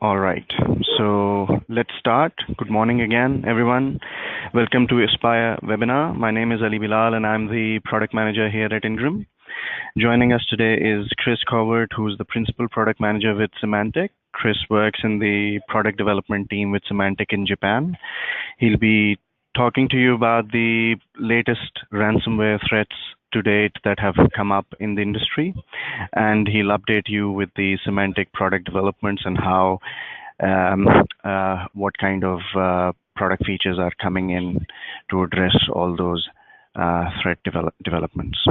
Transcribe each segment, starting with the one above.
All right, so let's start. Good morning again, everyone. Welcome to Aspire webinar. My name is Ali Bilal and I'm the product manager here at Ingram. Joining us today is Chris Covert, who's the principal product manager with Symantec. Chris works in the product development team with Symantec in Japan. He'll be talking to you about the latest ransomware threats to date that have come up in the industry, and he'll update you with the Symantec product developments and how what kind of product features are coming in to address all those threat developments.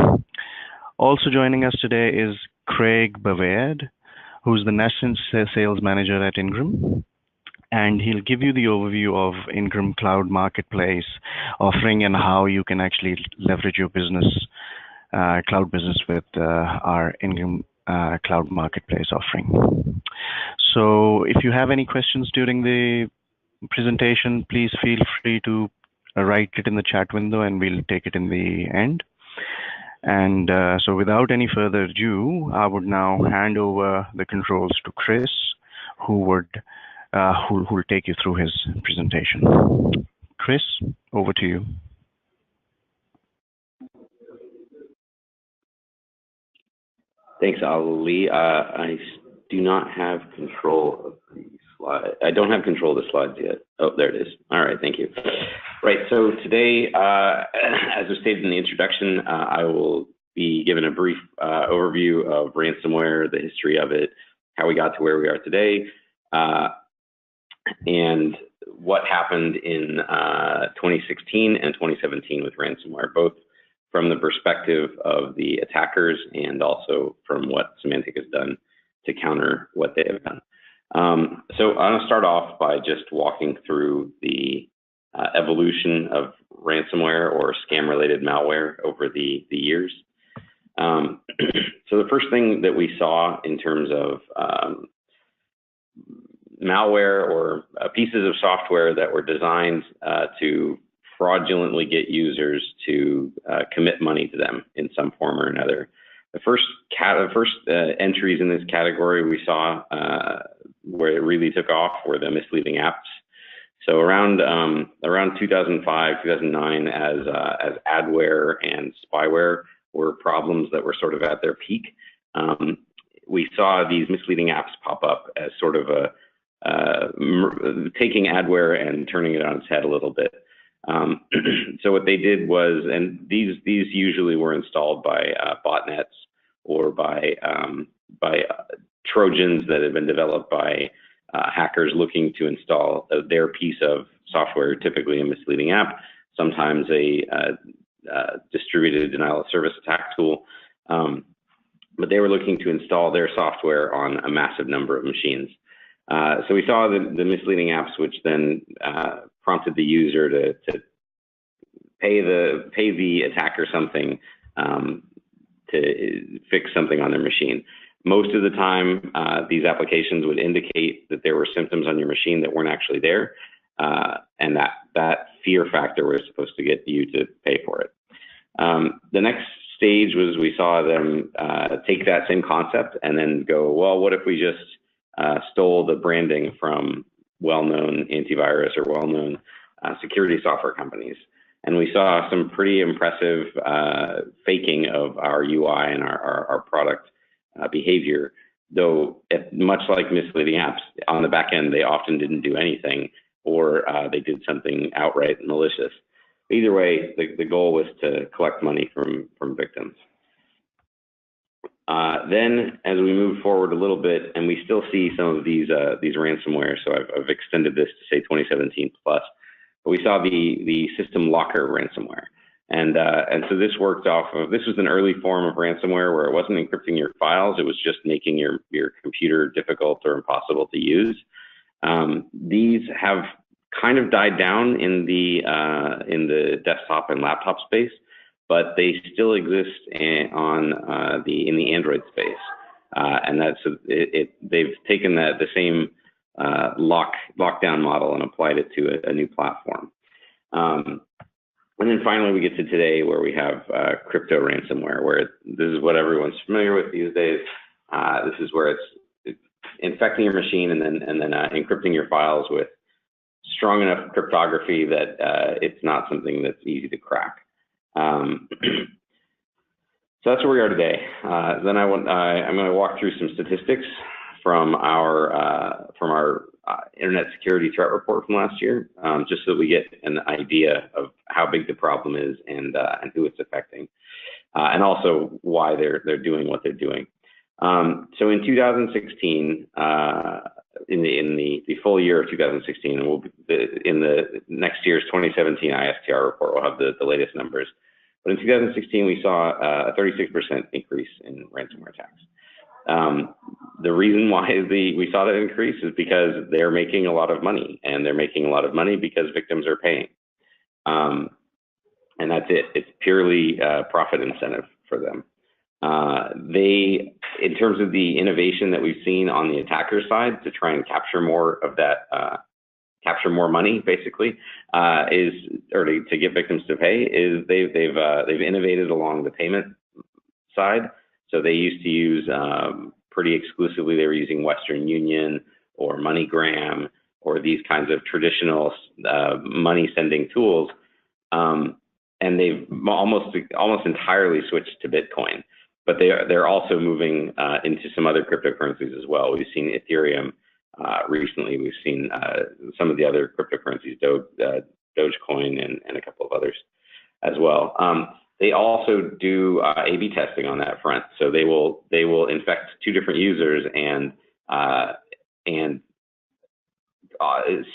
Also joining us today is Craig Bavard, who's the National Sales Manager at Ingram, and he'll give you the overview of Ingram Cloud Marketplace offering and how you can actually leverage your business, cloud business with our Ingram Cloud Marketplace offering. So if you have any questions during the presentation, please feel free to write it in the chat window and we'll take it in the end. And so without any further ado, I would now hand over the controls to Chris, who'll take you through his presentation. Chris, over to you. Thanks, Ali. I do not have control of the slide. I don't have control of the slides yet. Oh, there it is. All right, thank you. Right, so today, as was stated in the introduction, I will be given a brief overview of ransomware, the history of it, how we got to where we are today, and what happened in 2016 and 2017 with ransomware, both from the perspective of the attackers and also from what Symantec has done to counter what they have done. So I'm going to start off by just walking through the evolution of ransomware or scam-related malware over the years. So the first thing that we saw in terms of malware or pieces of software that were designed to fraudulently get users to commit money to them in some form or another. The first entries in this category we saw where it really took off were the misleading apps. So around 2005, 2009, as adware and spyware were problems that were sort of at their peak, we saw these misleading apps pop up as sort of a taking adware and turning it on its head a little bit. So what they did was, and these usually were installed by botnets or by Trojans that have been developed by hackers looking to install their piece of software, typically a misleading app, sometimes a distributed denial of service attack tool. But they were looking to install their software on a massive number of machines. So we saw the misleading apps, which then prompted the user to pay the attacker something to fix something on their machine. Most of the time, these applications would indicate that there were symptoms on your machine that weren't actually there, and that fear factor was supposed to get you to pay for it. The next stage was we saw them take that same concept and then go, well, what if we just stole the branding from well-known antivirus or well-known security software companies. And we saw some pretty impressive faking of our UI and our product behavior, though much like misleading apps, on the back end, they often didn't do anything, or they did something outright malicious. Either way, the goal was to collect money from victims. Then, as we move forward a little bit, and we still see some of these ransomware, so I've extended this to say 2017 plus, but we saw the system locker ransomware, and so this worked off of, this was an early form of ransomware where it wasn't encrypting your files, it was just making your computer difficult or impossible to use. These have kind of died down in the desktop and laptop space, but they still exist in the Android space, and they've taken the same lockdown model and applied it to a new platform. And then finally, we get to today, where we have crypto ransomware, where this is what everyone's familiar with these days. This is where it's infecting your machine and then encrypting your files with strong enough cryptography that it's not something that's easy to crack. So that's where we are today. Then I'm going to walk through some statistics from our Internet Security Threat Report from last year, just so that we get an idea of how big the problem is and who it's affecting, and also why they're doing what they're doing. So in 2016, in the full year of 2016, and in the next year's 2017 ISTR report, we'll have the latest numbers. But in 2016, we saw a 36% increase in ransomware attacks. The reason why we saw that increase is because they're making a lot of money, and they're making a lot of money because victims are paying. And that's it. It's purely profit incentive for them. In terms of the innovation that we've seen on the attacker side to try and capture more of that, capture more money, basically, to get victims to pay, is they've innovated along the payment side. So they used to use pretty exclusively, they were using Western Union or MoneyGram or these kinds of traditional money sending tools, and they've almost entirely switched to Bitcoin. But they're also moving into some other cryptocurrencies as well. We've seen Ethereum recently. We've seen some of the other cryptocurrencies, Dogecoin, and a couple of others as well. They also do A/B testing on that front. So they will infect two different users and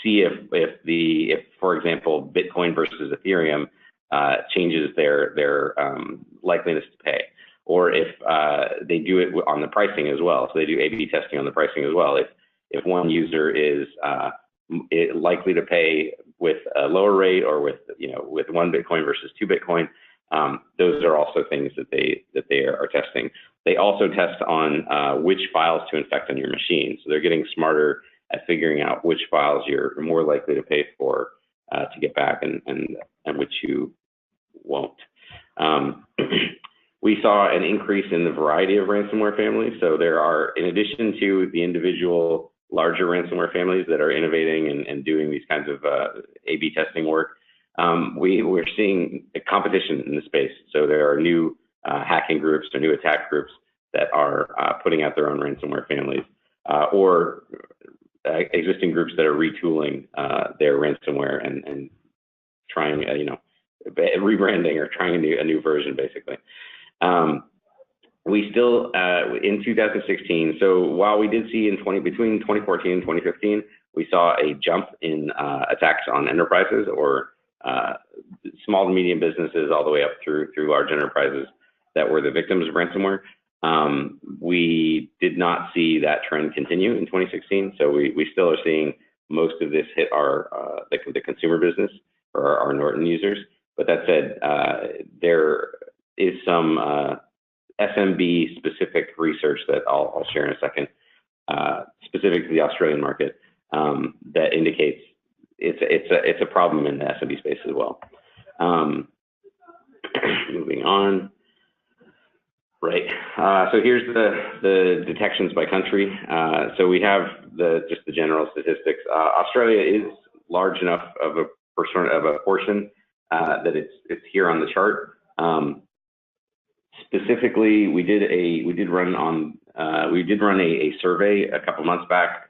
see if for example Bitcoin versus Ethereum changes their likeliness to pay. Or if they do it on the pricing as well. So they do A/B testing on the pricing as well. If one user is likely to pay with a lower rate or with 1 Bitcoin versus 2 Bitcoin, those are also things that they are testing. They also test on which files to infect on your machine. So they're getting smarter at figuring out which files you're more likely to pay for to get back and which you won't. We saw an increase in the variety of ransomware families. So there are, in addition to the individual larger ransomware families that are innovating and doing these kinds of A/B testing work, we're seeing a competition in the space. So there are new hacking groups or new attack groups that are putting out their own ransomware families, or existing groups that are retooling their ransomware and trying, rebranding or trying a new version, basically. We still, in 2016, so while we did see between 2014 and 2015, we saw a jump in attacks on enterprises or small to medium businesses all the way up through large enterprises that were the victims of ransomware. We did not see that trend continue in 2016, so we still are seeing most of this hit the consumer business or our Norton users. But that said, there is some SMB specific research that I'll share in a second, specific to the Australian market, that indicates it's a problem in the SMB space as well. Moving on. Right. So here's the detections by country. So we have just the general statistics. Australia is large enough of a portion that it's here on the chart. Specifically, we did run a survey a couple months back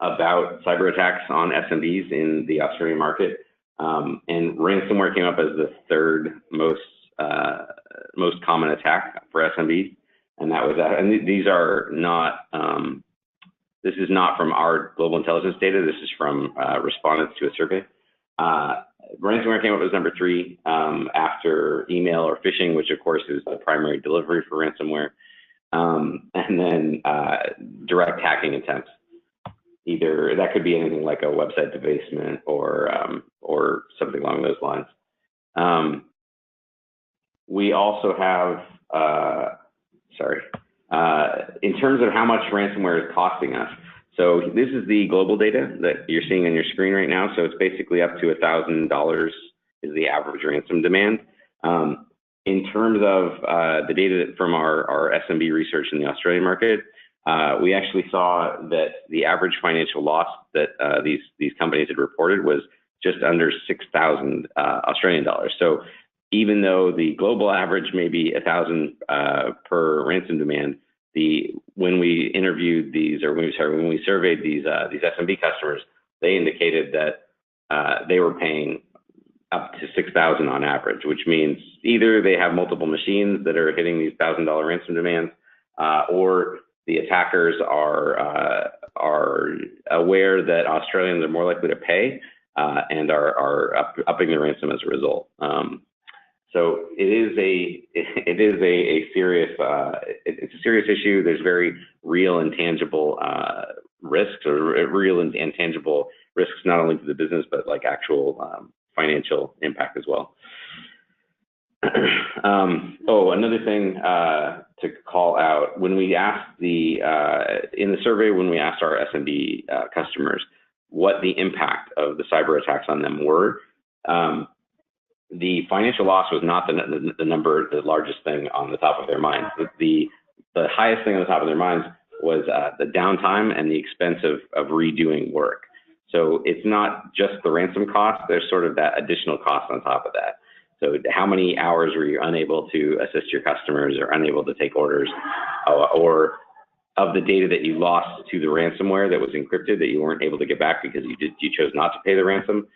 about cyber attacks on SMBs in the Australian market, and ransomware came up as the third most common attack for SMBs, and that was that. And these are not. This is not from our global intelligence data. This is from respondents to a survey. Ransomware came up as number 3 after email or phishing, which of course is the primary delivery for ransomware, and then direct hacking attempts. Either that could be anything like a website debasement or something along those lines. We also have, in terms of how much ransomware is costing us. So this is the global data that you're seeing on your screen right now. So it's basically up to $1,000 is the average ransom demand. In terms of the data from our SMB research in the Australian market, we actually saw that the average financial loss that these companies had reported was just under 6,000 Australian dollars. So even though the global average may be 1,000 per ransom demand, when we interviewed these, or when we surveyed these SMB customers, they indicated that they were paying up to 6,000 on average, which means either they have multiple machines that are hitting these $1,000 ransom demands, or the attackers are aware that Australians are more likely to pay and are upping the ransom as a result. So it is a serious it's a serious issue. There's very real and tangible risks, or real and tangible risks, not only to the business but like actual financial impact as well. Another thing to call out, when we asked in the survey, when we asked our SMB customers what the impact of the cyber attacks on them were, the financial loss was not the largest thing on the top of their minds. The highest thing on the top of their minds was the downtime and the expense of redoing work. So it's not just the ransom cost, there's sort of that additional cost on top of that. So how many hours were you unable to assist your customers, or unable to take orders, or of the data that you lost to the ransomware that was encrypted that you weren't able to get back because you chose not to pay the ransom,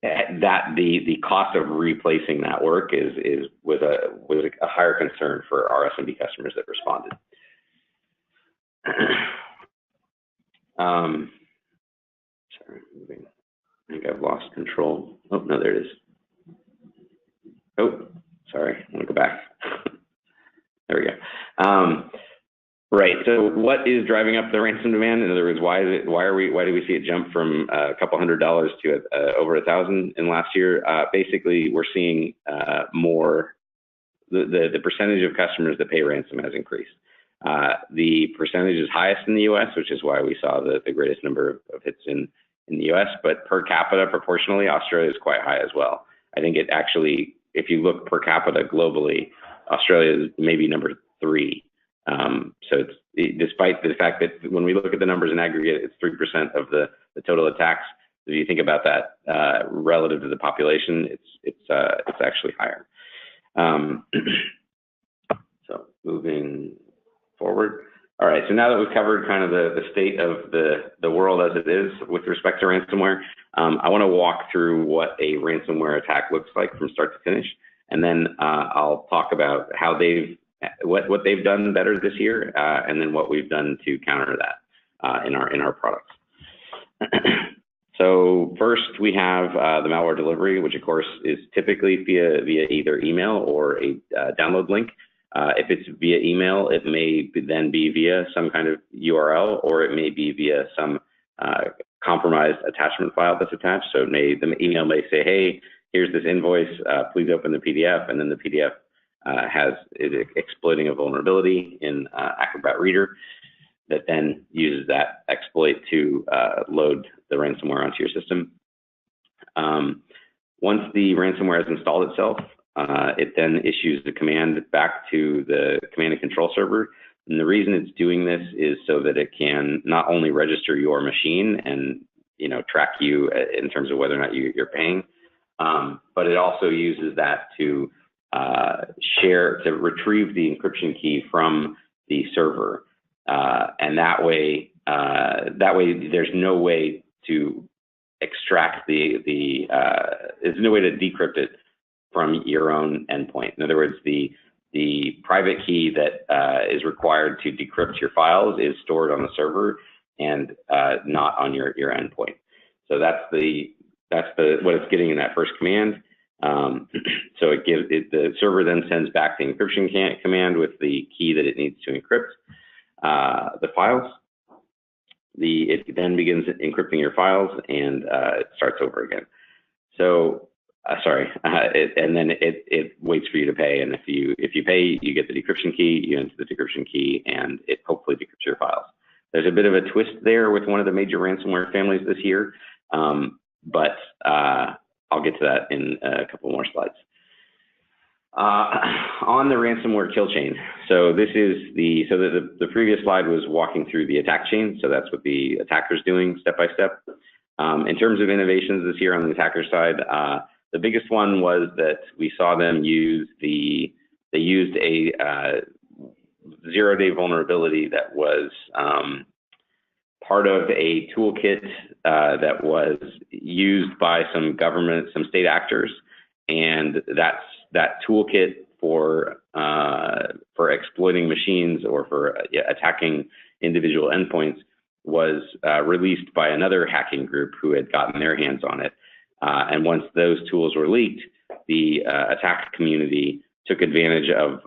that the cost of replacing that work was a higher concern for our SMB customers that responded. Sorry, moving. I think I've lost control. Oh, no, there it is. Oh, sorry, I'm gonna go back. There we go. Right, so what is driving up the ransom demand? In other words, why do we see it jump from a couple $100 to over 1,000 in last year? Basically, we're seeing the percentage of customers that pay ransom has increased. The percentage is highest in the US, which is why we saw the greatest number of hits in the US, but per capita proportionally, Australia is quite high as well. I think it actually, if you look per capita globally, Australia is maybe number 3. So despite the fact that when we look at the numbers in aggregate, it's 3% of the total attacks. If you think about that relative to the population, it's actually higher. So moving forward. All right, so now that we've covered kind of the state of the world as it is with respect to ransomware, I want to walk through what a ransomware attack looks like from start to finish, and then I'll talk about how what they've done better this year, and then what we've done to counter that in our products. So first, we have the malware delivery, which of course is typically via either email or a download link. If it's via email, it may then be via some kind of URL, or it may be via some compromised attachment file that's attached. So the email may say, hey, here's this invoice, please open the PDF, and then the PDF is exploiting a vulnerability in Acrobat Reader that then uses that exploit to load the ransomware onto your system. Once the ransomware has installed itself, it then issues the command back to the command and control server. And the reason it's doing this is so that it can not only register your machine and track you in terms of whether or not you're paying, but it also uses that to retrieve the encryption key from the server, and that way there's no way to extract there's no way to decrypt it from your own endpoint. In other words, the private key that is required to decrypt your files is stored on the server and not on your endpoint. So that's what it's getting in that first command. So the server then sends back the encryption command with the key that it needs to encrypt the files. It then begins encrypting your files, and it starts over again. So and then it waits for you to pay, and if you pay, you get the decryption key, you enter the decryption key, and it hopefully decrypts your files. There's a bit of a twist there with one of the major ransomware families this year, but I'll get to that in a couple more slides. On the ransomware kill chain. So this is the previous slide was walking through the attack chain. So that's what the attacker's doing step by step. In terms of innovations this year on the attacker side, the biggest one was that we saw them use they used a 0-day vulnerability that was part of a toolkit that was used by some state actors, and that toolkit for exploiting machines or for attacking individual endpoints was released by another hacking group who had gotten their hands on it. And once those tools were leaked, the attack community took advantage of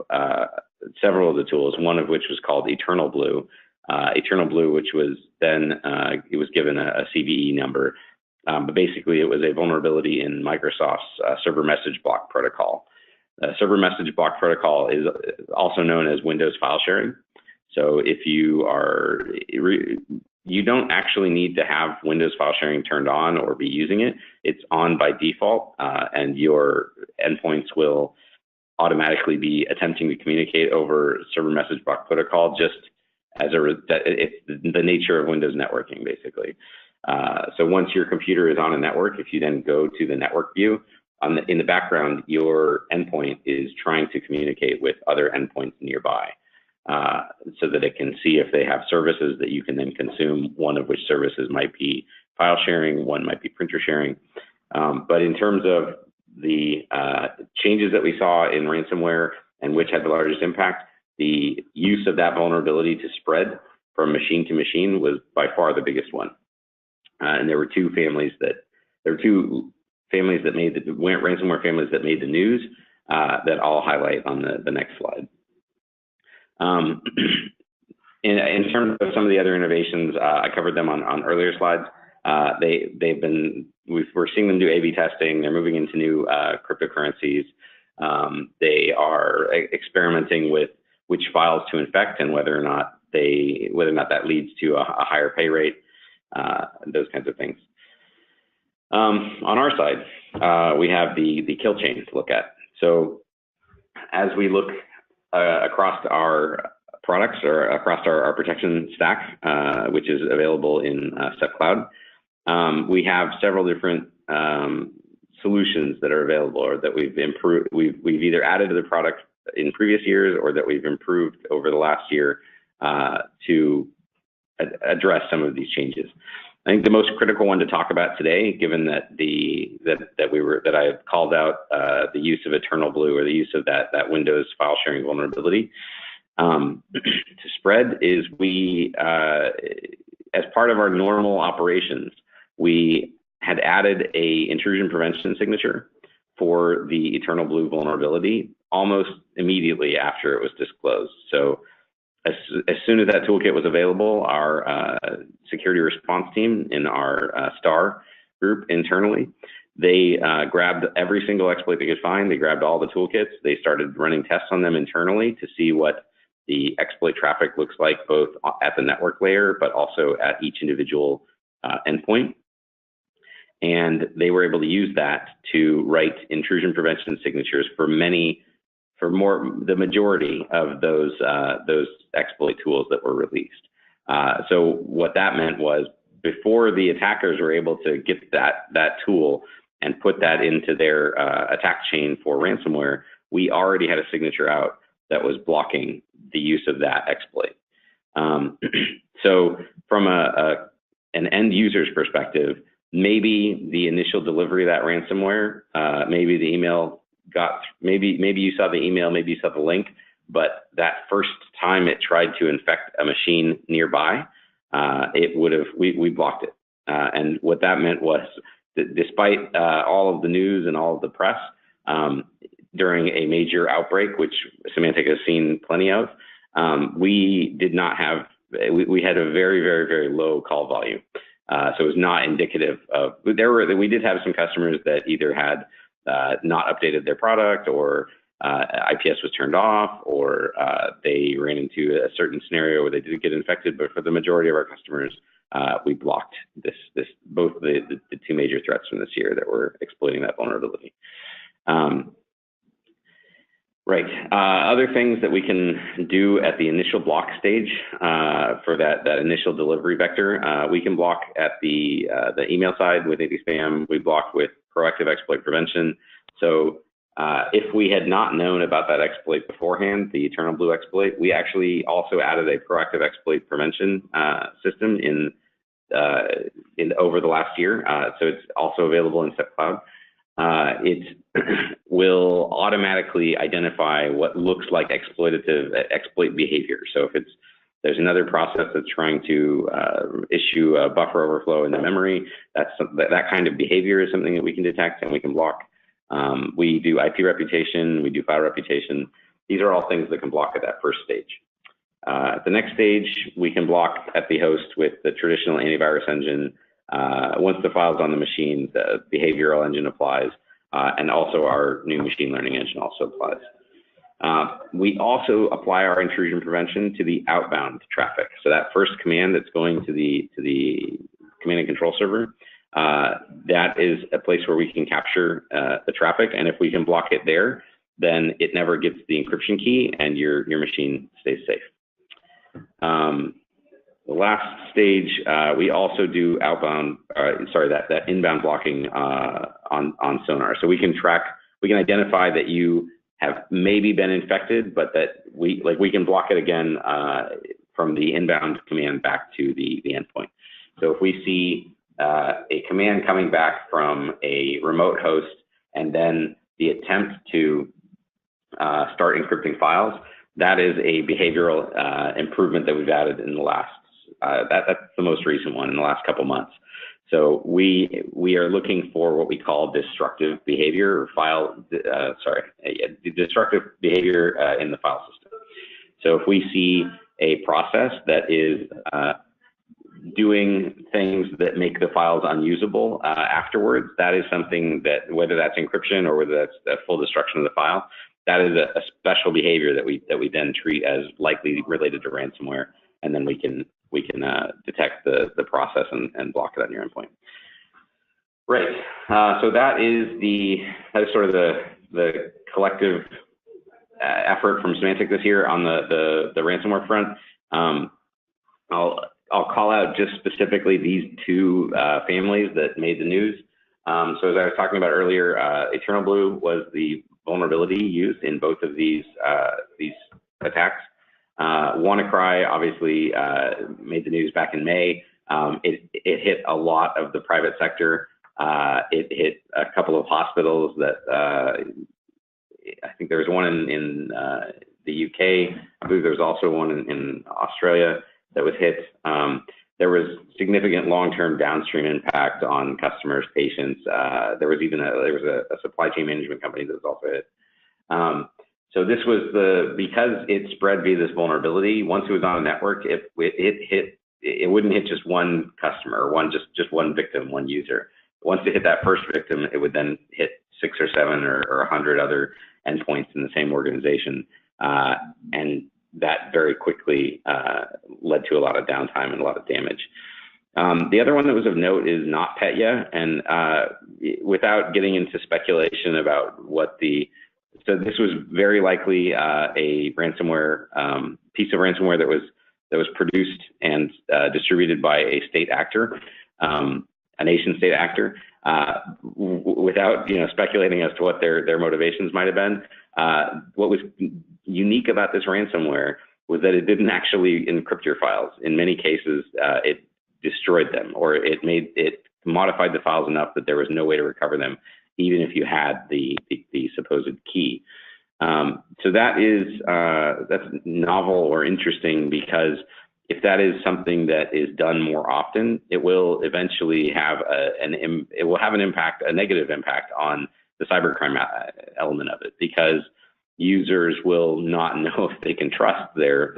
several of the tools, one of which was called Eternal Blue. Eternal Blue, which was then, it was given a CVE number, but basically it was a vulnerability in Microsoft's server message block protocol. Server message block protocol is also known as Windows file sharing. So if you don't actually need to have Windows file sharing turned on or be using it. It's on by default, and your endpoints will automatically be attempting to communicate over server message block protocol, just as it's the nature of Windows networking, basically. So once your computer is on a network, if you then go to the network view, in the background, your endpoint is trying to communicate with other endpoints nearby, so that it can see if they have services that you can then consume, one of which services might be file sharing, one might be printer sharing. But in terms of the changes that we saw in ransomware and which had the largest impact, the use of that vulnerability to spread from machine to machine was by far the biggest one. And there were two families that made ransomware families that made the news that I'll highlight on the next slide. In terms of some of the other innovations, I covered them on earlier slides. We're seeing them do A/B testing. They're moving into new cryptocurrencies. They are experimenting with which files to infect and whether or not that leads to a higher pay rate. Those kinds of things. On our side, we have the kill chain to look at. So as we look across our products or across our protection stack, which is available in SEP Cloud, we have several different solutions that are available or that we've improved. We've either added to the product in previous years or that we've improved over the last year to address some of these changes. I think the most critical one to talk about today, given that I have called out the use of Eternal Blue or the use of that Windows file sharing vulnerability to spread, is we, as part of our normal operations, we had added a intrusion prevention signature for the Eternal Blue vulnerability almost immediately after it was disclosed. So as soon as that toolkit was available, our security response team in our STAR group internally, they grabbed every single exploit they could find. They grabbed all the toolkits. They started running tests on them internally to see what the exploit traffic looks like, both at the network layer, but also at each individual endpoint. And they were able to use that to write intrusion prevention signatures for the majority of those exploit tools that were released. So what that meant was, before the attackers were able to get that tool and put that into their attack chain for ransomware, we already had a signature out that was blocking the use of that exploit. So from an end user's perspective, maybe the initial delivery of that ransomware, maybe the email maybe you saw the email, maybe you saw the link, but that first time it tried to infect a machine nearby, we blocked it. And what that meant was that despite all of the news and all of the press, during a major outbreak, which Symantec has seen plenty of, we had a very, very, very low call volume. So it was not indicative of, we did have some customers that either had not updated their product, or IPS was turned off, or they ran into a certain scenario where they did get infected. But for the majority of our customers, we blocked both the two major threats from this year that were exploiting that vulnerability. Right. Other things that we can do at the initial block stage for that initial delivery vector, we can block at the email side with anti-spam. We block with proactive exploit prevention. So if we had not known about that exploit beforehand, the Eternal Blue exploit, we actually also added a proactive exploit prevention system in over the last year. So it's also available in SEP Cloud. It will automatically identify what looks like exploit behavior. So if there's another process that's trying to issue a buffer overflow in the memory, that kind of behavior is something that we can detect and we can block. We do IP reputation, we do file reputation. These are all things that can block at that first stage. At the next stage, we can block at the host with the traditional antivirus engine. Once the file's on the machine, the behavioral engine applies, and also our new machine learning engine also applies. We also apply our intrusion prevention to the outbound traffic. So that first command that's going to the command and control server, that is a place where we can capture the traffic, and if we can block it there, then it never gets the encryption key, and your machine stays safe. The last stage, we also do that inbound blocking on Sonar. So we can identify that you have maybe been infected, but that we can block it again from the inbound command back to the endpoint. So if we see a command coming back from a remote host and then the attempt to start encrypting files, that is a behavioral improvement that we've added in the last. That's the most recent one in the last couple months. So we are looking for what we call destructive behavior or destructive behavior in the file system. So if we see a process that is doing things that make the files unusable afterwards, that is something that, whether that's encryption or whether that's the full destruction of the file, that is a special behavior that we then treat as likely related to ransomware, and then we can detect the process and block it on your endpoint. Right. So that is sort of the collective effort from Symantec this year on the ransomware front. I'll call out just specifically these two families that made the news. So as I was talking about earlier, Eternal Blue was the vulnerability used in both of these attacks. WannaCry obviously made the news back in May. It hit a lot of the private sector. It hit a couple of hospitals that I think there was one in the UK. I believe there was also one in Australia that was hit. There was significant long-term downstream impact on customers, patients. There was a supply chain management company that was also hit. So this was because it spread via this vulnerability. Once it was on a network, it wouldn't hit just one customer or just one victim, one user. Once it hit that first victim, it would then hit 6 or 7 or 100 other endpoints in the same organization, and that very quickly led to a lot of downtime and a lot of damage. The other one that was of note is NotPetya, and without getting into speculation about so this was very likely a ransomware piece of ransomware that was produced and distributed by a state actor, a nation state actor. Without speculating as to what their motivations might have been, what was unique about this ransomware was that it didn't actually encrypt your files. In many cases, it destroyed them, or it modified the files enough that there was no way to recover them, even if you had the supposed key. So that's novel or interesting, because if that is something that is done more often, it will eventually have a negative impact on the cybercrime element of it, because users will not know if they can trust their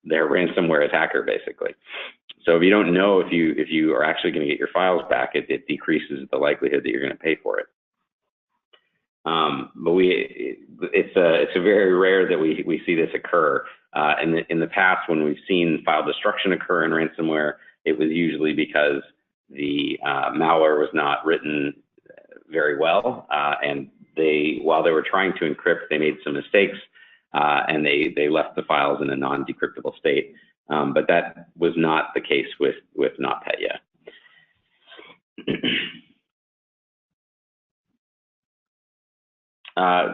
ransomware attacker, basically. So if you don't know if you are actually going to get your files back, it decreases the likelihood that you're going to pay for it. But it's a very rare that we see this occur. In the past, when we've seen file destruction occur in ransomware, it was usually because the malware was not written very well. And while they were trying to encrypt, they made some mistakes, and they left the files in a non-decryptable state. But that was not the case with NotPetya.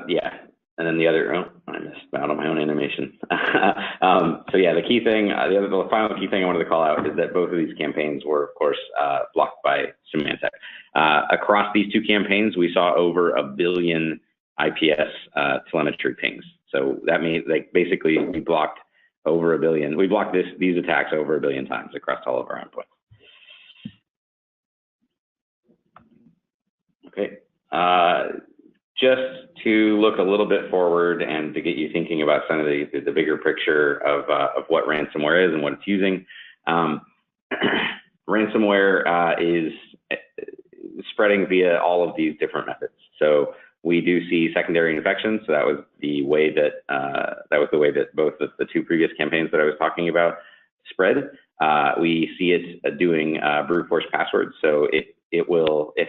Yeah, and then the other, I missed out on my own animation. So yeah, the key thing, the final key thing I wanted to call out is that both of these campaigns were, of course, blocked by Symantec. Across these two campaigns, we saw over 1 billion IPS telemetry pings. So that means, like, basically we blocked over 1 billion. We blocked these attacks over 1 billion times across all of our endpoints. Okay. Just to look a little bit forward and to get you thinking about some of the bigger picture of what ransomware is and what it's using. Ransomware is spreading via all of these different methods. So we do see secondary infections. So that was the way that both the two previous campaigns that I was talking about spread. We see it doing brute force passwords. So it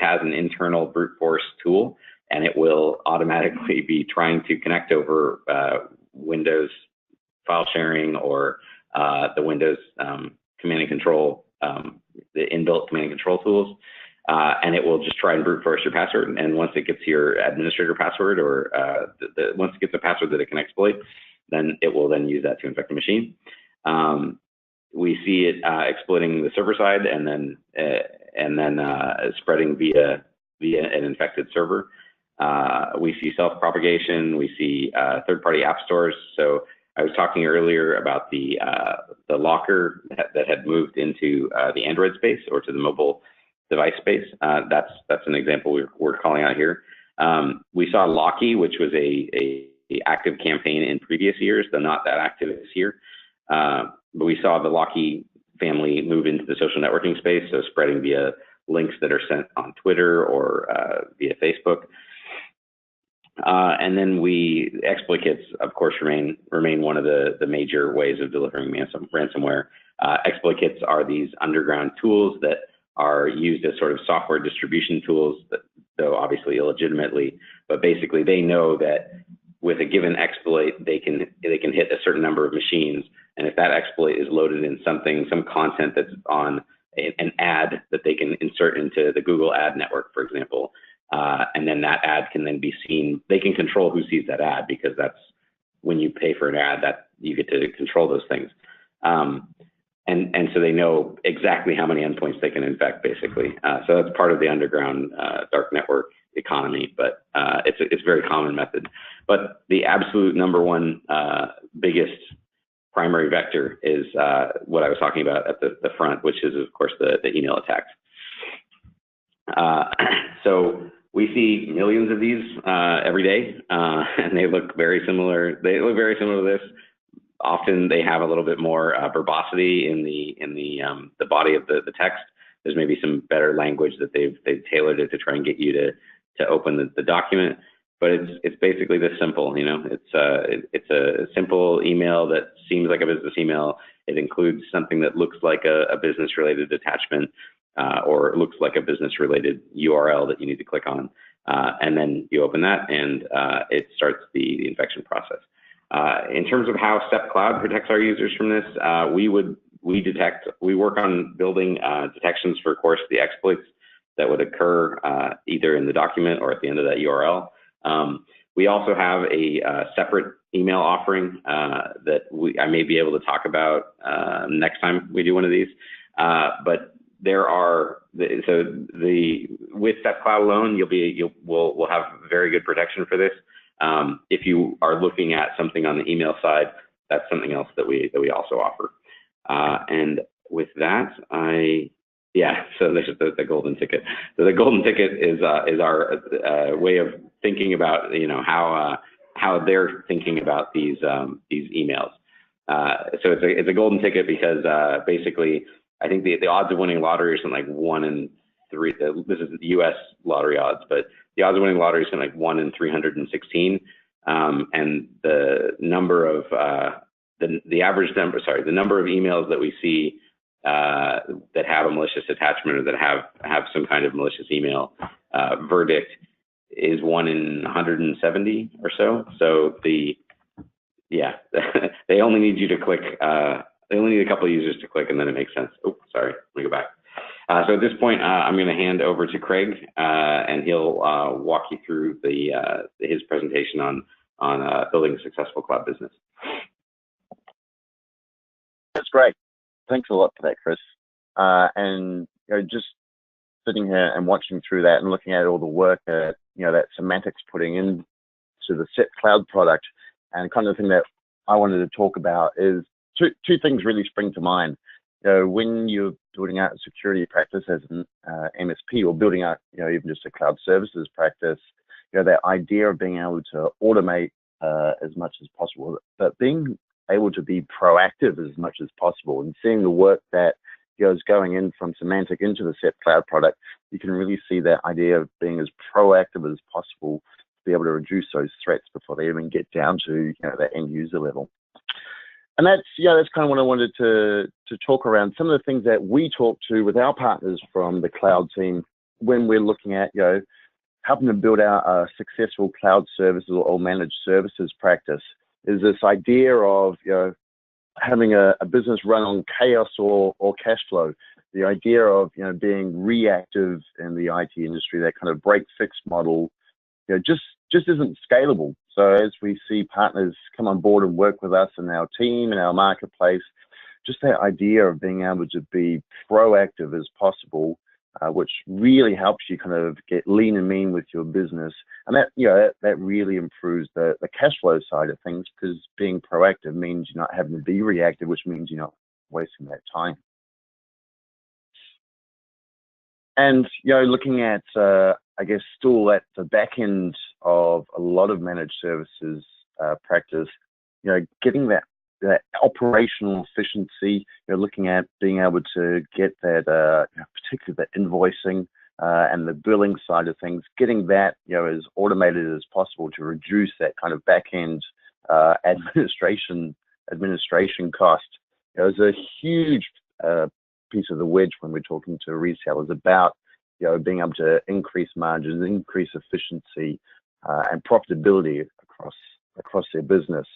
has an internal brute force tool, and it will automatically be trying to connect over Windows file sharing or the Windows command and control, the inbuilt command and control tools. And it will just try and brute force your password. And once it gets your administrator password, or once it gets a password that it can exploit, then it will then use that to infect the machine. We see it exploiting the server side and then spreading via an infected server. We see self-propagation. We see third-party app stores. So I was talking earlier about the locker that had moved into the Android space or to the mobile device space. That's an example we're calling out here. We saw Locky, which was a active campaign in previous years, though not that active this year. But we saw the Locky family move into the social networking space, so spreading via links that are sent on Twitter or via Facebook. And then exploit kits, of course, remain one of the major ways of delivering ransomware. Exploit kits are these underground tools that are used as sort of software distribution tools, though obviously illegitimately. But basically, they know that with a given exploit, they can hit a certain number of machines, and if that exploit is loaded in some content that's on an ad that they can insert into the Google ad network, for example. And then that ad can then be seen. They can control who sees that ad, because that's when you pay for an ad that you get to control those things. And so they know exactly how many endpoints they can infect, basically. So that's part of the underground dark network economy, but it's a very common method. But the absolute number one biggest primary vector is what I was talking about at the front, which is, of course, the email attacks. So we see millions of these every day, and they look very similar. They look very similar to this. Often they have a little bit more verbosity in the body of the text. There's maybe some better language that they've tailored it to try and get you to open the document. But it's basically this simple. You know, it's a simple email that seems like a business email. It includes something that looks like a business-related attachment, or it looks like a business-related URL that you need to click on, and then you open that, and it starts the infection process. In terms of how SEP Cloud protects our users from this, we work on building detections for, of course, the exploits that would occur either in the document or at the end of that URL. We also have a separate email offering that I may be able to talk about next time we do one of these. But there are with SEP Cloud alone, we'll have very good protection for this. If you are looking at something on the email side, that's something else that we also offer. And with that, so this is the golden ticket. So the golden ticket is our way of thinking about, you know, how they're thinking about these emails. So it's a golden ticket because basically I think the odds of winning lottery are something like 1 in 3. This is the U.S. lottery odds, but the odds of winning lottery is something like 1 in 316. And the number of the number of emails that we see that have a malicious attachment or that have some kind of malicious email verdict is 1 in 170 or so. So they only need you to click. They only need a couple of users to click, and then it makes sense. Oh, sorry. Let me go back. So at this point, I'm going to hand over to Craig, and he'll walk you through his presentation on building a successful cloud business. That's great. Thanks a lot for that, Chris. And just sitting here and watching through that and looking at all the work that that Symantec's putting into the SEP Cloud product, and kind of the thing that I wanted to talk about is two things really spring to mind. When you're building out a security practice as an MSP, or building out even just a cloud services practice, that idea of being able to automate as much as possible, but being able to be proactive as much as possible, and seeing the work that is going in from Symantec into the SEP Cloud product, you can really see that idea of being as proactive as possible to be able to reduce those threats before they even get down to the end user level. And that's kind of what I wanted to talk around. Some of the things that we talk to with our partners from the cloud team when we're looking at helping to build out a successful cloud services or managed services practice is this idea of having a business run on chaos or cash flow. The idea of being reactive in the IT industry, that kind of break-fix model, just isn't scalable. So as we see partners come on board and work with us and our team and our marketplace, just that idea of being able to be proactive as possible, which really helps you kind of get lean and mean with your business. And that really improves the cash flow side of things, because being proactive means you're not having to be reactive, which means you're not wasting that time. And looking at I guess still at the back end of a lot of managed services practice, getting that operational efficiency, looking at being able to get that, particularly the invoicing and the billing side of things, getting that as automated as possible to reduce that kind of back end administration cost. Is a huge piece of the wedge when we're talking to resellers about being able to increase margins, increase efficiency, and profitability across their business.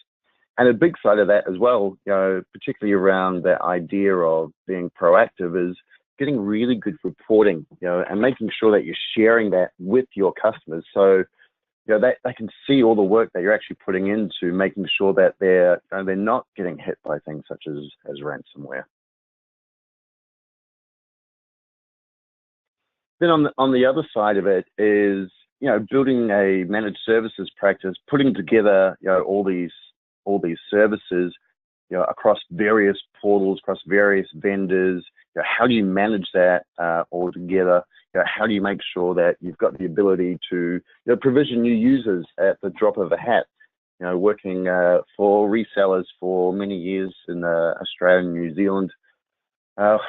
And a big side of that as well, particularly around that idea of being proactive, is getting really good reporting, and making sure that you're sharing that with your customers, so they can see all the work that you're actually putting into making sure that they're not getting hit by things such as ransomware. Then on the other side of it is building a managed services practice, putting together all these services across various portals, across various vendors. How do you manage that all together? How do you make sure that you've got the ability to provision new users at the drop of a hat? Working for resellers for many years in Australia and New Zealand,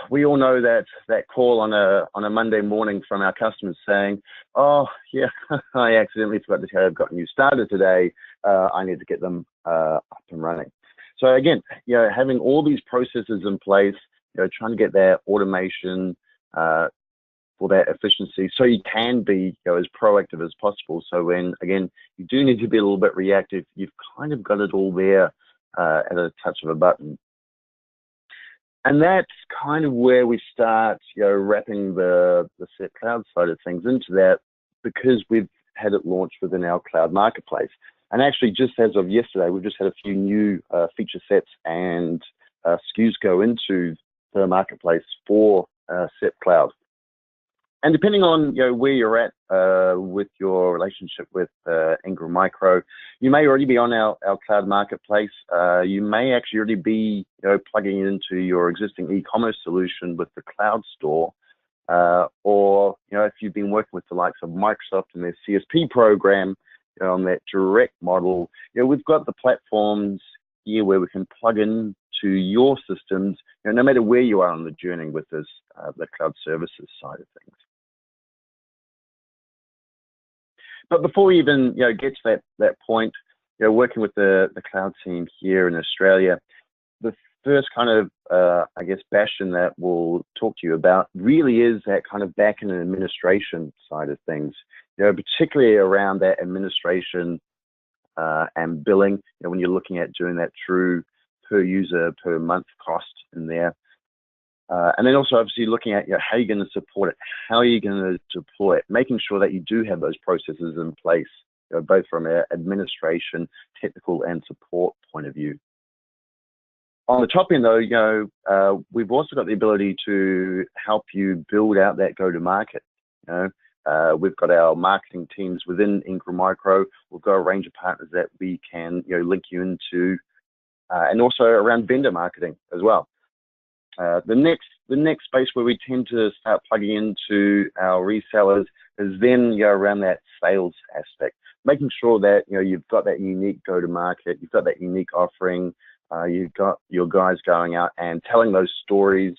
we all know that call on a Monday morning from our customers saying, "Oh yeah, I accidentally forgot to tell you I've got a new starter today. I need to get them up and running." So again, having all these processes in place, trying to get that automation for that efficiency, so you can be as proactive as possible. So when again you do need to be a little bit reactive, you've kind of got it all there at a touch of a button. And that's kind of where we start, wrapping the SEP Cloud side of things into that, because we've had it launched within our cloud marketplace. And actually, just as of yesterday, we've just had a few new feature sets and SKUs go into the marketplace for SEP Cloud. And depending on where you're at with your relationship with Ingram Micro, you may already be on our cloud marketplace. You may actually already be plugging into your existing e-commerce solution with the cloud store, or if you've been working with the likes of Microsoft and their CSP program on that direct model, we've got the platforms here where we can plug in to your systems, no matter where you are on the journey with this the cloud services side of things. But before we even get to that point, working with the cloud team here in Australia, the first kind of, I guess, bastion that we'll talk to you about really is that kind of back-end administration side of things, particularly around that administration and billing, when you're looking at doing that true per user, per month cost in there. And then also obviously looking at how you're going to support it, how are you going to deploy it, making sure that you do have those processes in place, both from an administration, technical, and support point of view. On the top end, though, we've also got the ability to help you build out that go-to-market. We've got our marketing teams within Ingram Micro. We've got a range of partners that we can, link you into, and also around vendor marketing as well. The next space where we tend to start plugging into our resellers is then around that sales aspect, making sure that you've got that unique go-to-market, you've got that unique offering. You've got your guys going out and telling those stories,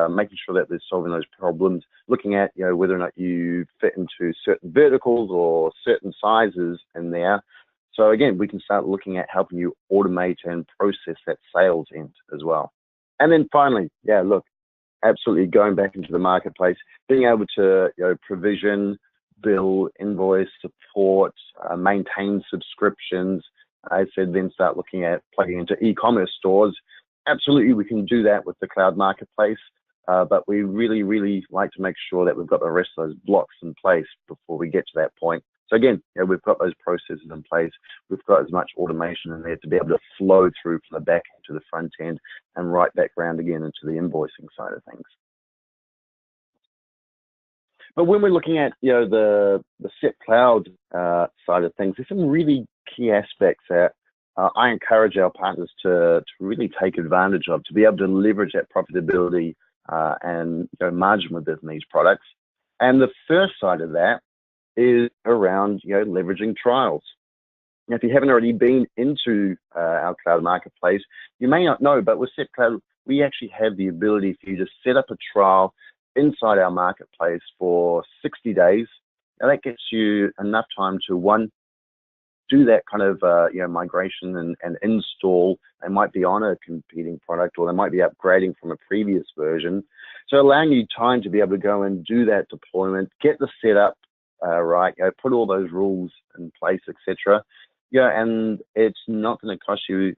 making sure that they're solving those problems, looking at whether or not you fit into certain verticals or certain sizes in there. So again, we can start looking at helping you automate and process that sales end as well. And then finally, look, absolutely going back into the marketplace, being able to provision, bill, invoice, support, maintain subscriptions. I said then start looking at plugging into e-commerce stores. Absolutely, we can do that with the cloud marketplace, but we really, really like to make sure that we've got the rest of those blocks in place before we get to that point. So again, we've got those processes in place. We've got as much automation in there to be able to flow through from the back end to the front end and right back round again into the invoicing side of things. But when we're looking at the SEP cloud side of things, there's some really key aspects that I encourage our partners to really take advantage of, to be able to leverage that profitability and margin within these products. And the first side of that is around leveraging trials. Now, if you haven't already been into our cloud marketplace, you may not know, but with SEP Cloud, we actually have the ability for you to set up a trial inside our marketplace for 60 days. Now, that gets you enough time to, one, do that kind of migration and install. They might be on a competing product, or they might be upgrading from a previous version. So allowing you time to be able to go and do that deployment, get the setup right, put all those rules in place, etc. And it's not going to cost you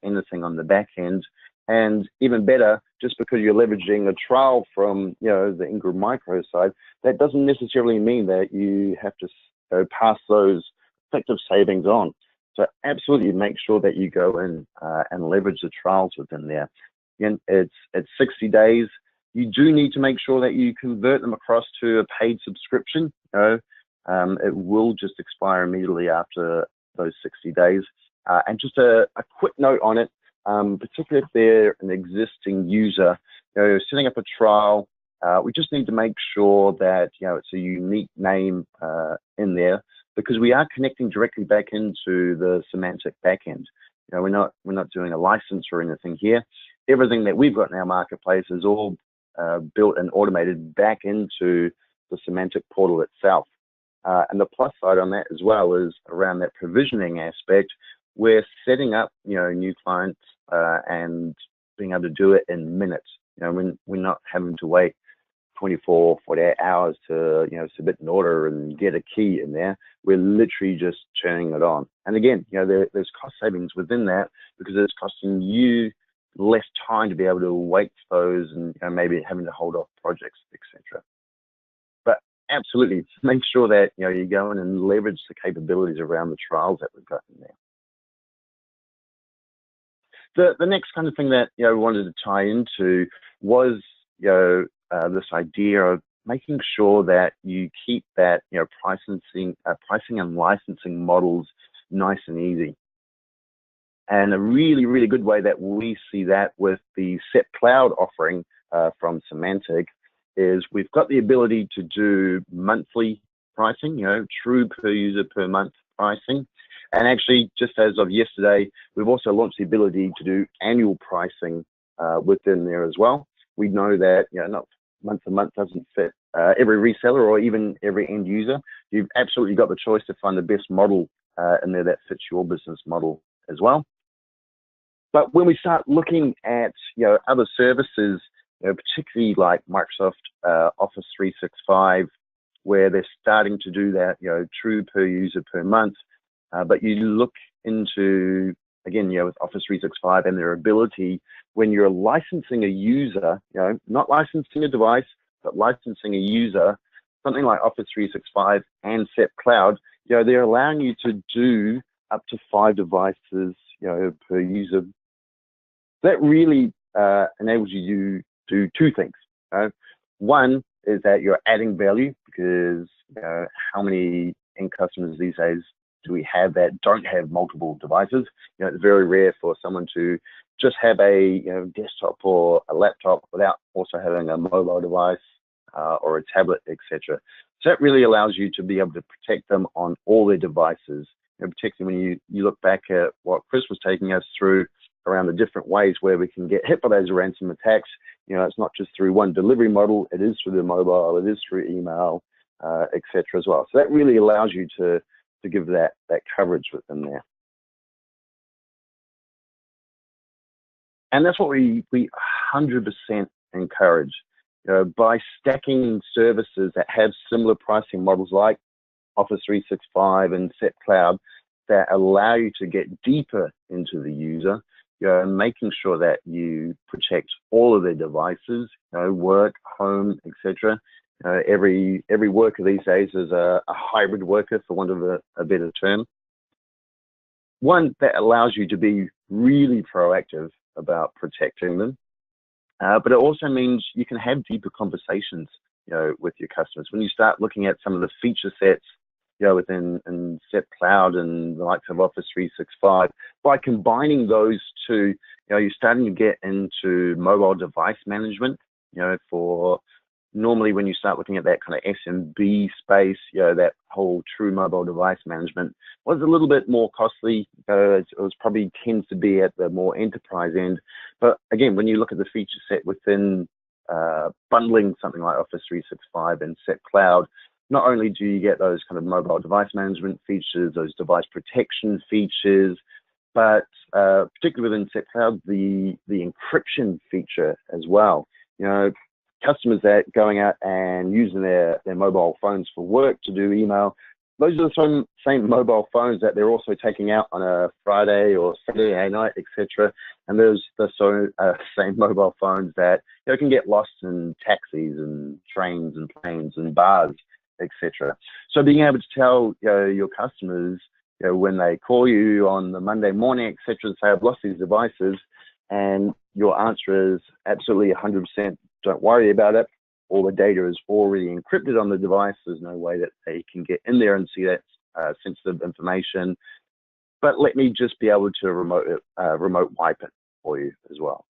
anything on the back end. And even better, just because you're leveraging a trial from the Ingram Micro side, that doesn't necessarily mean that you have to pass those effective savings on. So absolutely make sure that you go in and leverage the trials within there. Again, it's 60 days. You do need to make sure that you convert them across to a paid subscription. It will just expire immediately after those 60 days. And just a quick note on it, particularly if they're an existing user, setting up a trial, we just need to make sure that it's a unique name in there, because we are connecting directly back into the Symantec backend. We're not doing a license or anything here. Everything that we've got in our marketplace is all built and automated back into the Symantec portal itself. And the plus side on that as well is around that provisioning aspect. We're setting up, new clients and being able to do it in minutes. We're not having to wait 24, 48 hours to, submit an order and get a key in there. We're literally just turning it on. And again, there's cost savings within that, because it's costing you less time to be able to wait for those and maybe having to hold off projects, etc. But absolutely make sure that you go in and leverage the capabilities around the trials that we've got in there. The next kind of thing that we wanted to tie into was this idea of making sure that you keep that pricing and licensing models nice and easy. And a really, really good way that we see that with the SEP Cloud offering from Symantec is we've got the ability to do monthly pricing, true per user per month pricing. And actually, just as of yesterday, we've also launched the ability to do annual pricing within there as well. We know that not month to month doesn't fit every reseller or even every end user. You've absolutely got the choice to find the best model in there that fits your business model as well. But when we start looking at, other services, particularly like Microsoft Office 365, where they're starting to do that, true per user per month. But you look into, again, with Office 365 and their ability, when you're licensing a user, not licensing a device, but licensing a user, something like Office 365 and SEP Cloud, they're allowing you to do up to 5 devices, per user. That really enables you to do 2 things. One is that you're adding value, because how many end customers these days do we have that don't have multiple devices? It's very rare for someone to just have a desktop or a laptop without also having a mobile device or a tablet, etc. So that really allows you to be able to protect them on all their devices. Particularly when you look back at what Chris was taking us through around the different ways where we can get hit by those ransom attacks. It's not just through one delivery model, it is through the mobile, it is through email, etc. as well. So that really allows you to give that coverage within there. And that's what we 100% encourage. By stacking services that have similar pricing models like Office 365 and SEP Cloud that allow you to get deeper into the user, making sure that you protect all of their devices, work, home, etc. Every worker these days is a hybrid worker, for want of a better term. One that allows you to be really proactive about protecting them, but it also means you can have deeper conversations, with your customers. When you start looking at some of the feature sets, within SEP Cloud and the likes of Office 365, by combining those two, you're starting to get into mobile device management, for normally when you start looking at that kind of SMB space, that whole true mobile device management was a little bit more costly. It was probably tends to be at the more enterprise end. But again, when you look at the feature set within bundling something like Office 365 and SEP Cloud, not only do you get those kind of mobile device management features, those device protection features, but particularly within SEP Cloud, the encryption feature as well. Customers that going out and using their mobile phones for work to do email, those are the same mobile phones that they're also taking out on a Friday or Saturday night, etc. And there's the same mobile phones that can get lost in taxis and trains and planes and bars, etc. So being able to tell your customers, when they call you on the Monday morning, etc., and say, I've lost these devices, and your answer is absolutely 100%, don't worry about it. All the data is already encrypted on the device. There's no way that they can get in there and see that sensitive information. But let me just be able to remote wipe it for you as well.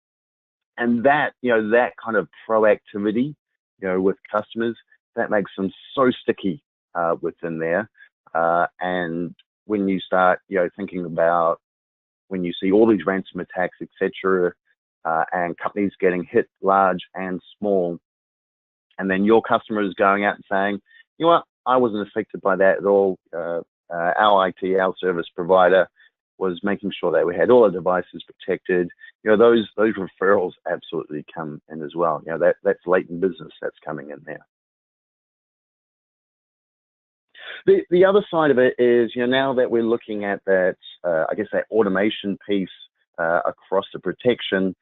And that, that kind of proactivity, with customers, that makes them so sticky within there. And when you start, thinking about when you see all these ransom attacks, etc., and companies getting hit large and small, and then your customer is going out and saying, you know what, I wasn't affected by that at all. Our IT, our service provider was making sure that we had all our devices protected. Those referrals absolutely come in as well. That's latent business that's coming in there. The other side of it is, now that we're looking at that, I guess that automation piece across the protection,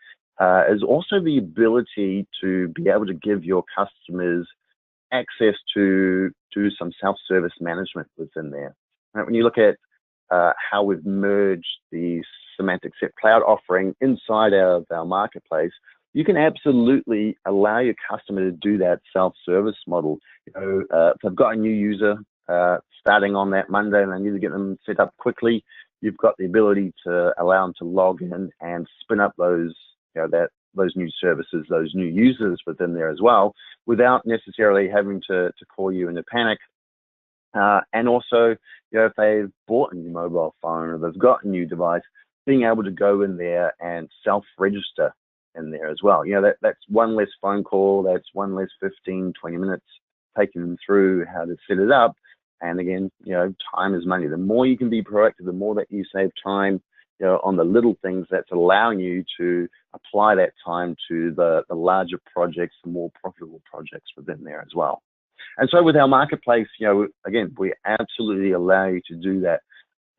is also the ability to be able to give your customers access to do some self-service management within there. Right? When you look at how we've merged the Symantec SEP Cloud offering inside of our marketplace, you can absolutely allow your customer to do that self-service model. If they've got a new user starting on that Monday and they need to get them set up quickly, you've got the ability to allow them to log in and spin up those those new services, those new users within there as well, without necessarily having to call you in a panic. And also, if they've bought a new mobile phone or they've got a new device, being able to go in there and self-register in there as well. That's one less phone call, that's one less 15, 20 minutes taking them through how to set it up. And again, time is money. The more you can be proactive, the more that you save time, on the little things that's allowing you to apply that time to the larger projects, the more profitable projects within there as well. And so with our marketplace, again, we absolutely allow you to do that.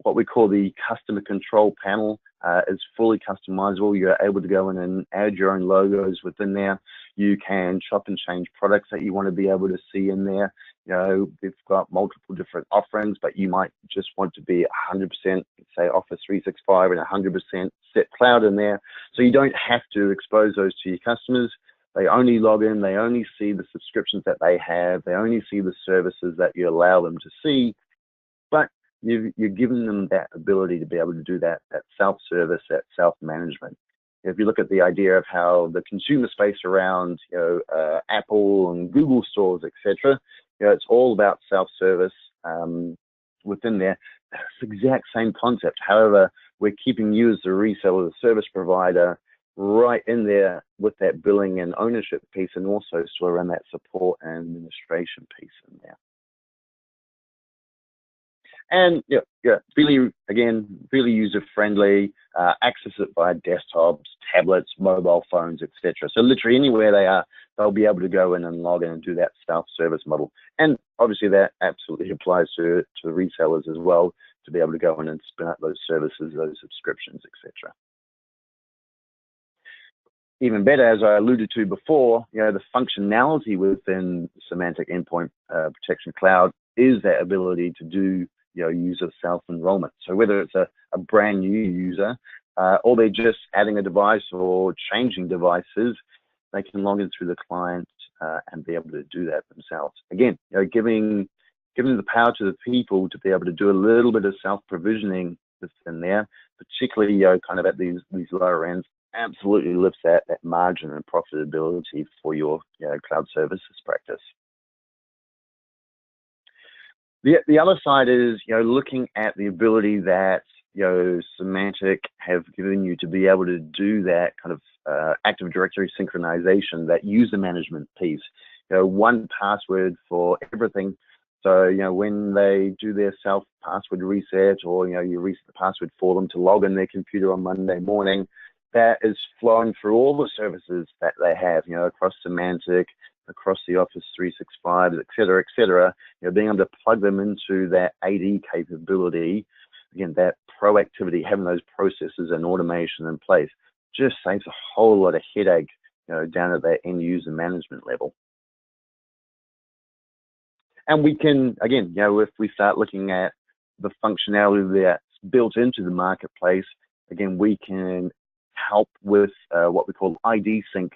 What we call the customer control panel is fully customizable. You're able to go in and add your own logos within there. You can chop and change products that you want to be able to see in there. We've got multiple different offerings, but you might just want to be 100%, say, Office 365 and 100% SEP Cloud in there. So you don't have to expose those to your customers. They only log in, they only see the subscriptions that they have, they only see the services that you allow them to see, but you're giving them that ability to be able to do that self-service, that self-management. If you look at the idea of how the consumer space around Apple and Google stores, etc., it's all about self-service within there. It's the exact same concept. However, we're keeping you as the reseller, the service provider, right in there with that billing and ownership piece, and also still around that support and administration piece in there. And really user-friendly, access it via desktops, tablets, mobile phones, etc. So literally anywhere they are, they'll be able to go in and log in and do that self-service model. And obviously that absolutely applies to the resellers as well, to be able to go in and spin up those services, those subscriptions, etc. Even better, as I alluded to before, the functionality within Symantec Endpoint Protection Cloud is that ability to do user self-enrollment. So whether it's a brand new user or they're just adding a device or changing devices, they can log in through the client and be able to do that themselves. Again, giving the power to the people to be able to do a little bit of self-provisioning within there, particularly kind of at these lower ends, absolutely lifts that margin and profitability for your cloud services practice. The other side is looking at the ability that Symantec have given you to be able to do that kind of Active Directory synchronization, that user management piece. One password for everything. So when they do their self password reset, or you reset the password for them to log in their computer on Monday morning, that is flowing through all the services that they have, across Symantec, across the Office 365, et cetera, being able to plug them into that AD capability, again, that proactivity, having those processes and automation in place, just saves a whole lot of headache, down at that end user management level. And we can, again, if we start looking at the functionality that's built into the marketplace, again, we can help with what we call ID sync,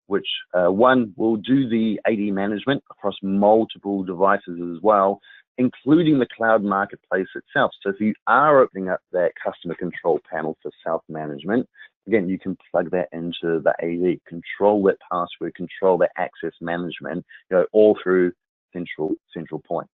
which one will do the AD management across multiple devices as well, including the cloud marketplace itself. So if you are opening up that customer control panel for self-management, again, you can plug that into the AD, control that password, control that access management, all through central points.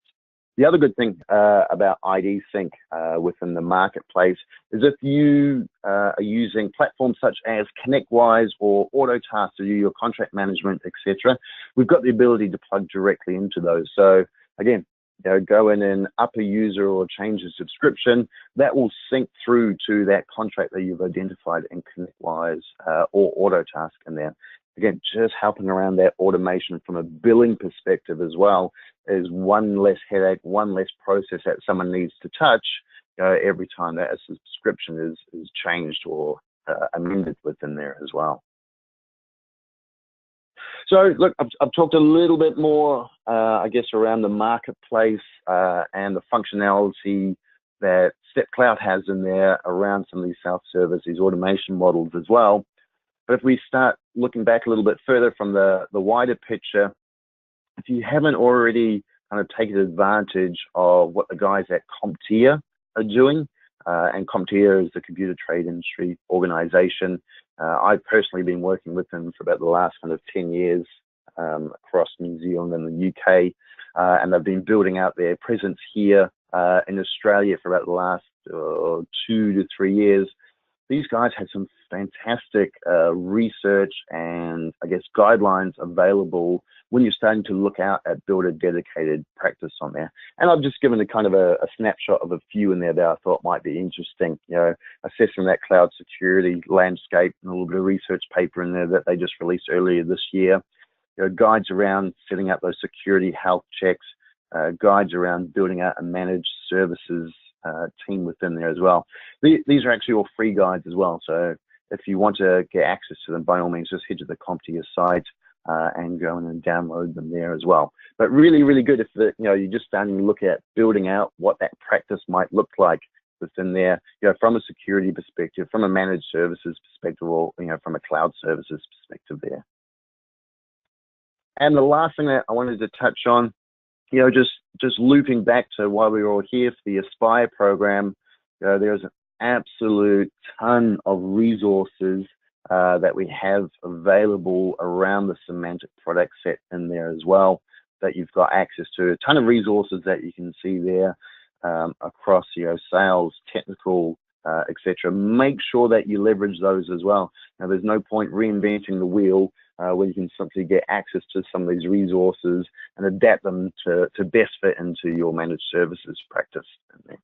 The other good thing about ID Sync within the marketplace is if you are using platforms such as ConnectWise or AutoTask to do your contract management, etc., we've got the ability to plug directly into those. So again, go in and up a user or change a subscription, that will sync through to that contract that you've identified in ConnectWise or AutoTask in there. Again, just helping around that automation from a billing perspective as well is one less headache, one less process that someone needs to touch every time that a subscription is changed or amended within there as well. So look, I've talked a little bit more, I guess, around the marketplace and the functionality that SEP Cloud has in there around some of these self-service, these automation models as well. But if we start looking back a little bit further from the wider picture, if you haven't already kind of taken advantage of what the guys at CompTIA are doing, and CompTIA is the Computer Trade Industry Organization. I've personally been working with them for about the last kind of 10 years across New Zealand and the UK, and they've been building out their presence here in Australia for about the last 2 to 3 years. These guys have some fantastic research and, I guess, guidelines available when you're starting to look out at build a dedicated practice on there. And I've just given a kind of a snapshot of a few in there that I thought might be interesting, you know, assessing that cloud security landscape, and a little bit of research paper in there that they just released earlier this year. You know, guides around setting up those security health checks, guides around building out a managed services team within there as well. These are actually all free guides as well. So if you want to get access to them, by all means, just head to the CompTIA site and go in and download them there as well. But really, really good if you know, you're just starting to look at building out what that practice might look like within there, you know, from a security perspective, from a managed services perspective, or, you know, from a cloud services perspective there. And the last thing that I wanted to touch on, you know, just looping back to why we were all here for the Aspire program, you know, there's an absolute ton of resources that we have available around the Symantec product set in there as well, that you've got access to. A ton of resources that you can see there across, you know, sales, technical, etc. Make sure that you leverage those as well. Now, there's no point reinventing the wheel where you can simply get access to some of these resources and adapt them to best fit into your managed services practice in there.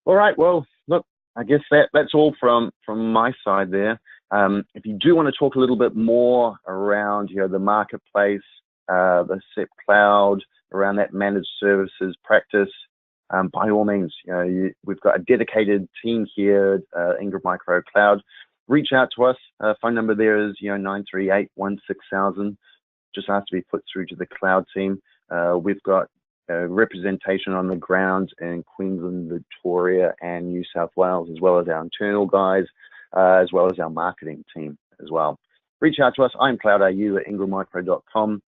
All right, well, look, I guess that's all from my side there. If you do want to talk a little bit more around, you know, the marketplace, the SEP cloud, around that managed services practice, by all means, you know, we've got a dedicated team here, Ingram Micro Cloud. Reach out to us. Phone number there is, you know, 938-16000. Just ask to be put through to the cloud team. We've got representation on the ground in Queensland, Victoria, and New South Wales, as well as our internal guys, as well as our marketing team as well. Reach out to us. I'm CloudAU at ingrammicro.com.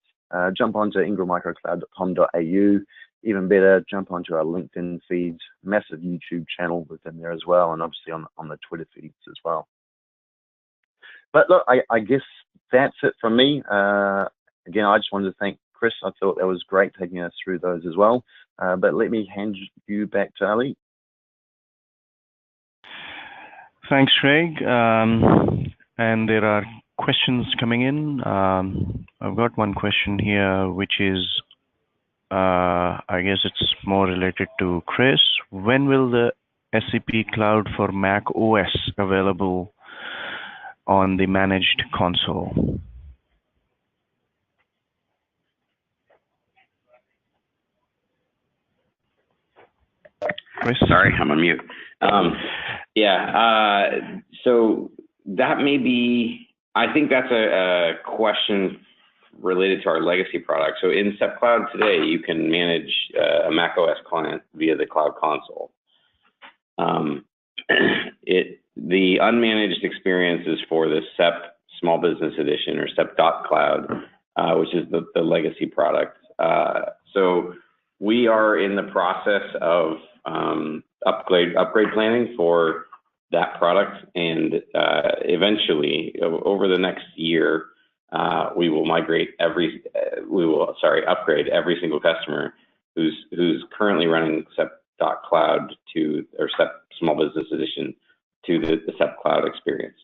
Jump onto ingrammicrocloud.com.au. Even better, jump onto our LinkedIn feeds, massive YouTube channel within there as well, and obviously on the Twitter feeds as well. But look, I guess that's it from me. Again, I just wanted to thank Chris. I thought that was great taking us through those as well. But let me hand you back to Ali. Thanks, Craig. And there are questions coming in. I've got one question here, which is, I guess it's more related to Chris. When will the SEP Cloud for Mac OS available on the managed console? Chris? Sorry, I'm on mute. So that may be, I think that's a question related to our legacy product. So in SEP Cloud today, you can manage a Mac OS client via the Cloud Console. The unmanaged experience is for the SEP Small Business Edition, or SEP.Cloud, which is the legacy product. So we are in the process of upgrade planning for that product, and eventually, over the next year, we will upgrade every single customer who's currently running SEP.Cloud to, or SEP Small Business Edition, to the SEP Cloud experience.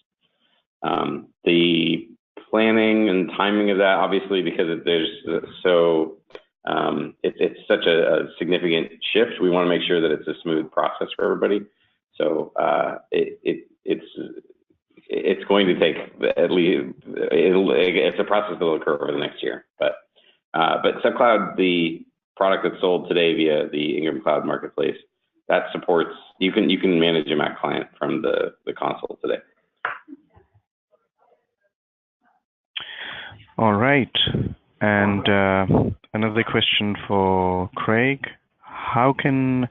The planning and timing of that, obviously, because it's such a significant shift, we want to make sure that it's a smooth process for everybody. So it's going to take at least, it's a process that will occur over the next year. But SEP Cloud, the product that's sold today via the Ingram Cloud Marketplace, that supports, you can manage a Mac client from the console today. All right. And another question for Craig. How can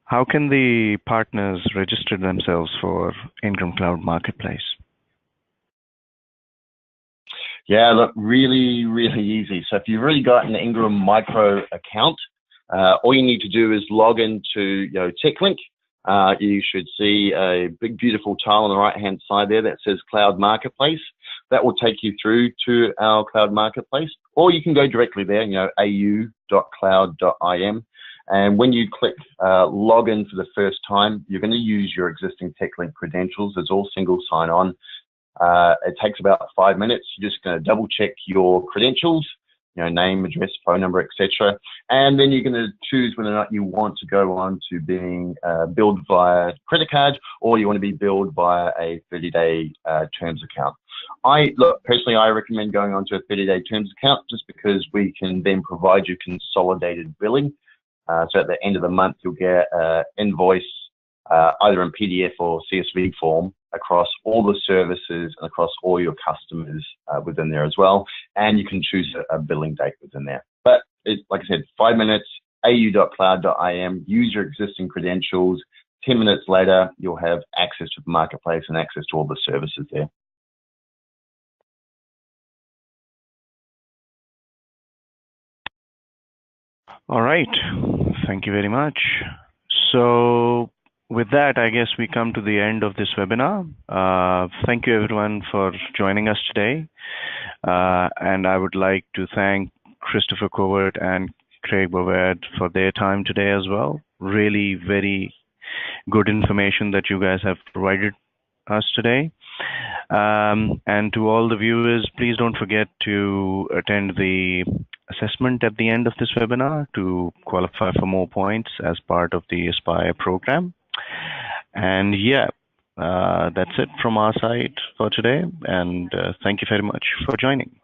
the partners register themselves for Ingram Cloud Marketplace? Yeah, look, really, really easy. So if you've already got an Ingram Micro account, all you need to do is log into TechLink. You should see a big, beautiful tile on the right-hand side there that says Cloud Marketplace. That will take you through to our Cloud Marketplace, or you can go directly there, au.cloud.im. And when you click login for the first time, you're going to use your existing TechLink credentials. It's all single sign-on. It takes about 5 minutes. You're just going to double check your credentials, name, address, phone number, etc. And then you're going to choose whether or not you want to go on to being billed via credit card, or you want to be billed via a 30-day terms account. Personally, I recommend going on to a 30-day terms account just because we can then provide you consolidated billing. So at the end of the month, you'll get an invoice either in PDF or CSV form across all the services and across all your customers within there as well. And you can choose a billing date within there. But like I said, 5 minutes, au.cloud.im, use your existing credentials. 10 minutes later, you'll have access to the marketplace and access to all the services there. All right. Thank you very much. So with that, I guess we come to the end of this webinar. Thank you everyone for joining us today. And I would like to thank Christopher Covert and Craig Bovard for their time today as well. Really very good information that you guys have provided us today. And to all the viewers, please don't forget to attend the assessment at the end of this webinar to qualify for more points as part of the Aspire program. And yeah, that's it from our side for today. And thank you very much for joining.